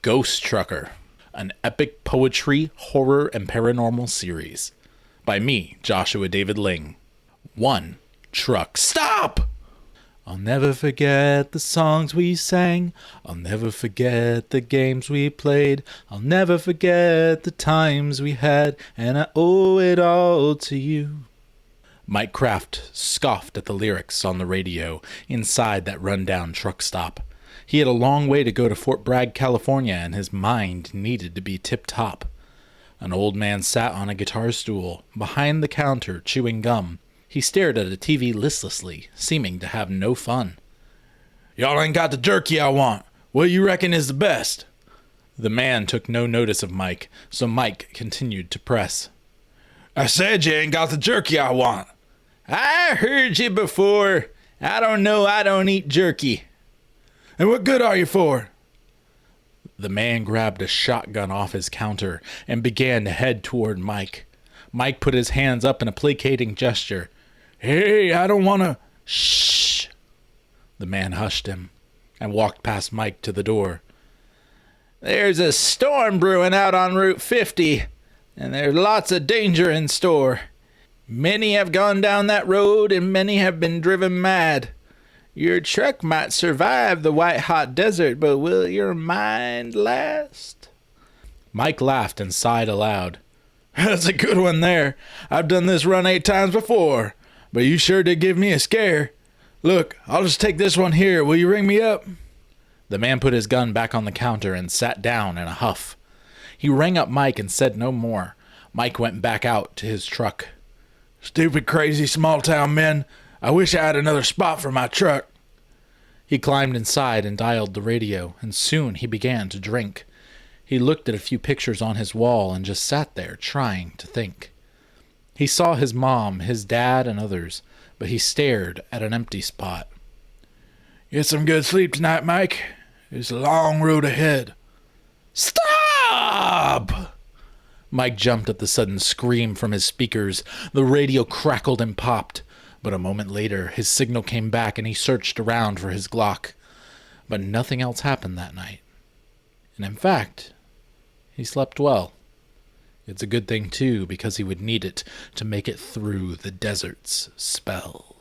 Ghost Trucker, an epic poetry, horror, and paranormal series. By me, Joshua David Ling. 1. Truck Stop! I'll never forget the songs we sang. I'll never forget the games we played. I'll never forget the times we had, and I owe it all to you. Mike Kraft scoffed at the lyrics on the radio inside that rundown truck stop. He had a long way to go to Fort Bragg, California, and his mind needed to be tip-top. An old man sat on a guitar stool behind the counter chewing gum. He stared at a TV listlessly, seeming to have no fun. "Y'all ain't got the jerky I want. What you reckon is the best?" The man took no notice of Mike, so Mike continued to press. "I said you ain't got the jerky I want." "I heard you before. I don't know, I don't eat jerky." "And what good are you for?" The man grabbed a shotgun off his counter and began to head toward Mike. Mike put his hands up in a placating gesture. "Hey, I don't want to..." "Shh!" The man hushed him and walked past Mike to the door. "There's a storm brewing out on Route 50, and there's lots of danger in store. Many have gone down that road, and many have been driven mad. Your truck might survive the white-hot desert, but will your mind last?" Mike laughed and sighed aloud. "That's a good one there. I've done this run 8 times before, but you sure did give me a scare. Look, I'll just take this one here. Will you ring me up?" The man put his gun back on the counter and sat down in a huff. He rang up Mike and said no more. Mike went back out to his truck. "Stupid, crazy, small-town men. I wish I had another spot for my truck." He climbed inside and dialed the radio, and soon he began to drink. He looked at a few pictures on his wall and just sat there trying to think. He saw his mom, his dad, and others, but he stared at an empty spot. "Get some good sleep tonight, Mike. It's a long road ahead." "Stop!" Mike jumped at the sudden scream from his speakers. The radio crackled and popped, but a moment later his signal came back and he searched around for his Glock. But nothing else happened that night. And in fact, he slept well. It's a good thing, too, because he would need it to make it through the desert's spell.